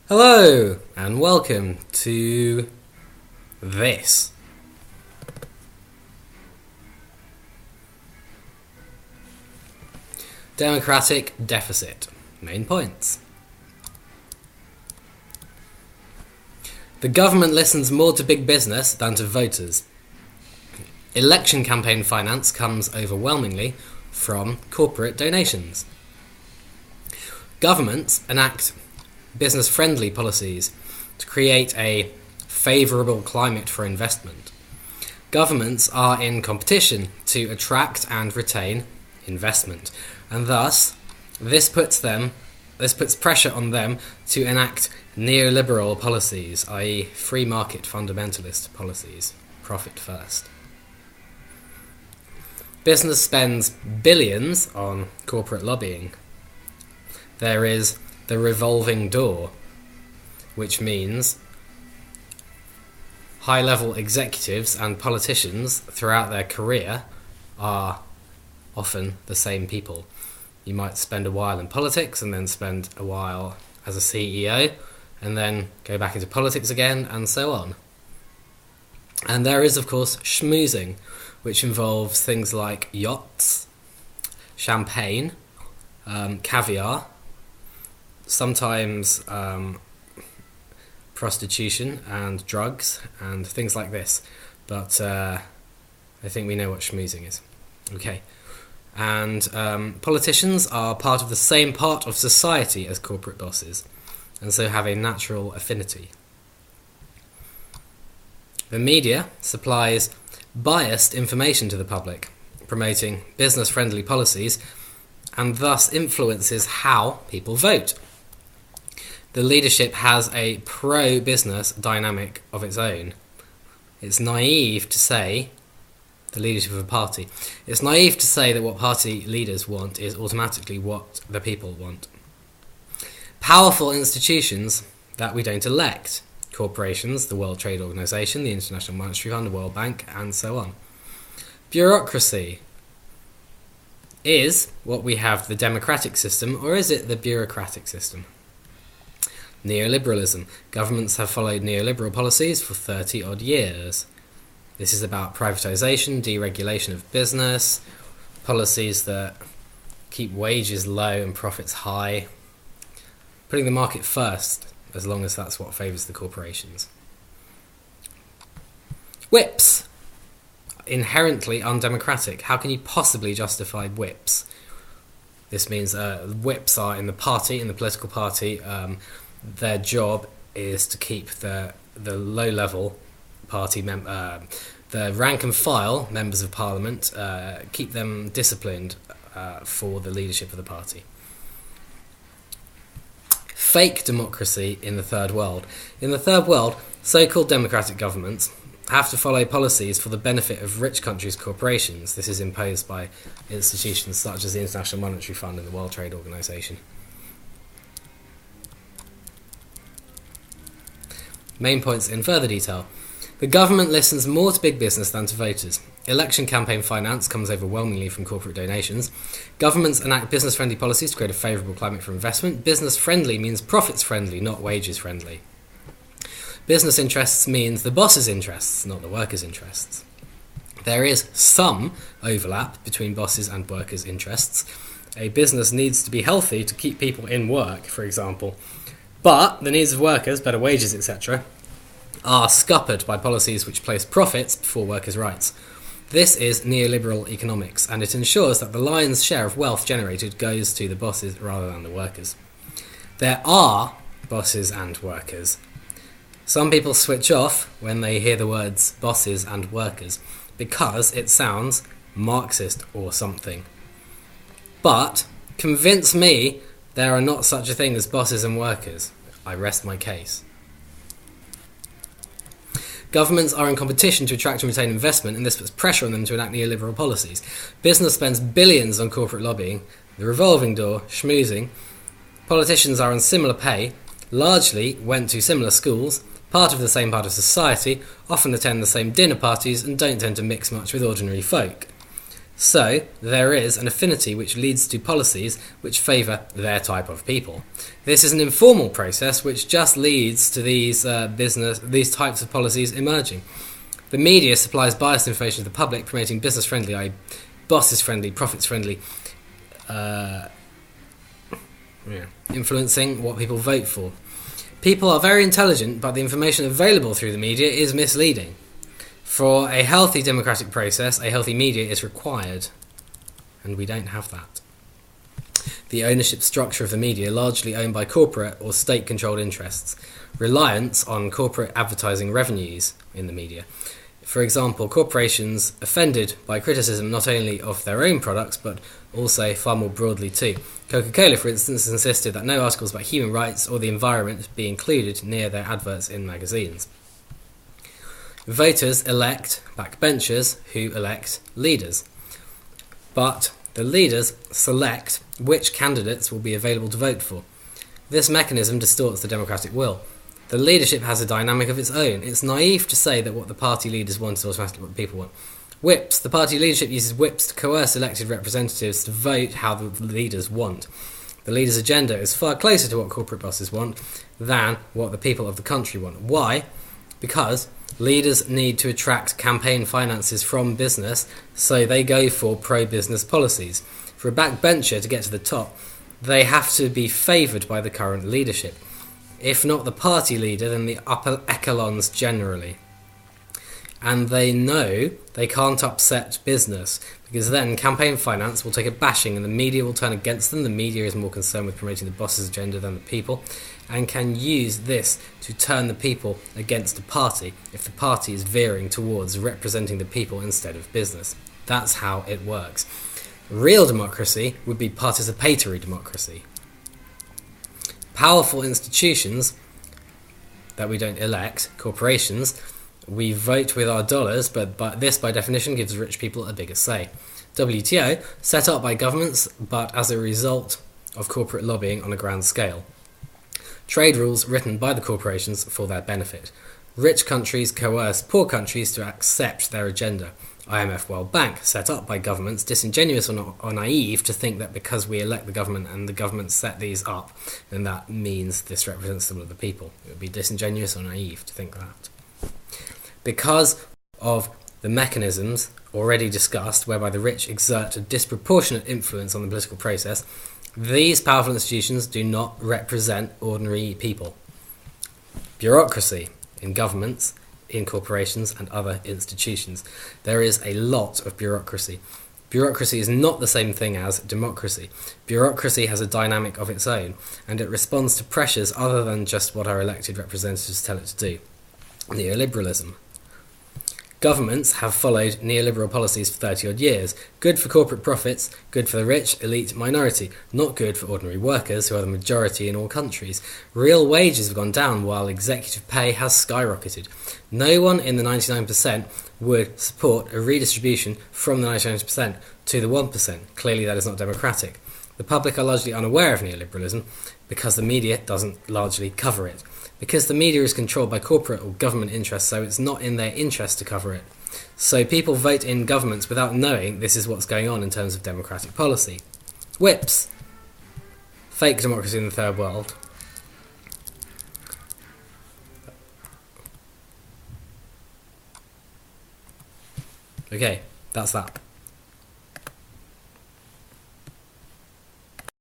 Hello, and welcome to this. Democratic deficit. Main points. The government listens more to big business than to voters. Election campaign finance comes overwhelmingly from corporate donations. Governments enact business-friendly policies to create a favourable climate for investment. Governments are in competition to attract and retain investment, and thus this puts pressure on them to enact neoliberal policies, i.e. free market fundamentalist policies, profit first. Business spends billions on corporate lobbying. There is the revolving door, which means high-level executives and politicians throughout their career are often the same people. You might spend a while in politics and then spend a while as a CEO and then go back into politics again and so on. And there is, of course, schmoozing, which involves things like yachts, champagne, caviar, sometimes prostitution and drugs and things like this. But I think we know what schmoozing is. Okay. And politicians are part of the same part of society as corporate bosses, and so have a natural affinity. The media supplies biased information to the public, promoting business-friendly policies, and thus influences how people vote. The leadership has a pro-business dynamic of its own. It's naive to say, the leadership of a party, it's naive to say that what party leaders want is automatically what the people want. Powerful institutions that we don't elect, corporations, the World Trade Organization, the International Monetary Fund, the World Bank, and so on. Bureaucracy. Is what we have the democratic system, or is it the bureaucratic system? Neoliberalism. Governments have followed neoliberal policies for 30-odd years. This is about privatisation, deregulation of business, policies that keep wages low and profits high, putting the market first, as long as that's what favours the corporations. Whips. Inherently undemocratic. How can you possibly justify whips? This means whips are in the party, in the political party. Their job is to keep the low-level party the rank and file members of parliament, keep them disciplined for the leadership of the party. Fake democracy in the third world. In the third world, so-called democratic governments have to follow policies for the benefit of rich countries' corporations. This is imposed by institutions such as the International Monetary Fund and the World Trade Organization. Main points in further detail. The government listens more to big business than to voters. Election campaign finance comes overwhelmingly from corporate donations. Governments enact business-friendly policies to create a favourable climate for investment. Business-friendly means profits-friendly, not wages-friendly. Business interests means the boss's interests, not the workers' interests. There is some overlap between bosses and workers' interests. A business needs to be healthy to keep people in work, for example. But the needs of workers, better wages, etc., are scuppered by policies which place profits before workers' rights. This is neoliberal economics, and it ensures that the lion's share of wealth generated goes to the bosses rather than the workers. There are bosses and workers. Some people switch off when they hear the words bosses and workers because it sounds Marxist or something. But convince me there are not such a thing as bosses and workers. I rest my case. Governments are in competition to attract and retain investment, and this puts pressure on them to enact neoliberal policies. Business spends billions on corporate lobbying, the revolving door, schmoozing. Politicians are on similar pay, largely went to similar schools, part of the same part of society, often attend the same dinner parties, and don't tend to mix much with ordinary folk. So, there is an affinity which leads to policies which favour their type of people. This is an informal process which just leads to these types of policies emerging. The media supplies biased information to the public, promoting business-friendly, i.e. bosses-friendly, profits-friendly, influencing what people vote for. People are very intelligent, but the information available through the media is misleading. For a healthy democratic process, a healthy media is required, and we don't have that. The ownership structure of the media, largely owned by corporate or state-controlled interests, reliance on corporate advertising revenues in the media. For example, corporations offended by criticism not only of their own products, but also far more broadly too. Coca-Cola, for instance, insisted that no articles about human rights or the environment be included near their adverts in magazines. Voters elect backbenchers who elect leaders. But the leaders select which candidates will be available to vote for. This mechanism distorts the democratic will. The leadership has a dynamic of its own. It's naive to say that what the party leaders want is automatically what the people want. Whips. The party leadership uses whips to coerce elected representatives to vote how the leaders want. The leader's agenda is far closer to what corporate bosses want than what the people of the country want. Why? Because leaders need to attract campaign finances from business, so they go for pro-business policies. For a backbencher to get to the top, they have to be favoured by the current leadership. If not the party leader, then the upper echelons generally. And they know they can't upset business, because then campaign finance will take a bashing and the media will turn against them. The media is more concerned with promoting the boss's agenda than the people, and can use this to turn the people against the party if the party is veering towards representing the people instead of business. That's how it works. Real democracy would be participatory democracy. Powerful institutions that we don't elect, corporations, we vote with our dollars, but this by definition gives rich people a bigger say. WTO, set up by governments, but as a result of corporate lobbying on a grand scale. Trade rules written by the corporations for their benefit. Rich countries coerce poor countries to accept their agenda. IMF World Bank, set up by governments, disingenuous or naive to think that because we elect the government and the government set these up, then that means this represents the will of the people. It would be disingenuous or naive to think that. Because of the mechanisms already discussed, whereby the rich exert a disproportionate influence on the political process, these powerful institutions do not represent ordinary people. Bureaucracy in governments, in corporations and other institutions. There is a lot of bureaucracy. Bureaucracy is not the same thing as democracy. Bureaucracy has a dynamic of its own, and it responds to pressures other than just what our elected representatives tell it to do. Neoliberalism. Governments have followed neoliberal policies for 30-odd years. Good for corporate profits, good for the rich, elite, minority. Not good for ordinary workers, who are the majority in all countries. Real wages have gone down while executive pay has skyrocketed. No one in the 99% would support a redistribution from the 99% to the 1%. Clearly that is not democratic. The public are largely unaware of neoliberalism because the media doesn't largely cover it. Because the media is controlled by corporate or government interests, so it's not in their interest to cover it. So people vote in governments without knowing this is what's going on in terms of democratic policy. Whips. Fake democracy in the third world. Okay, that's that.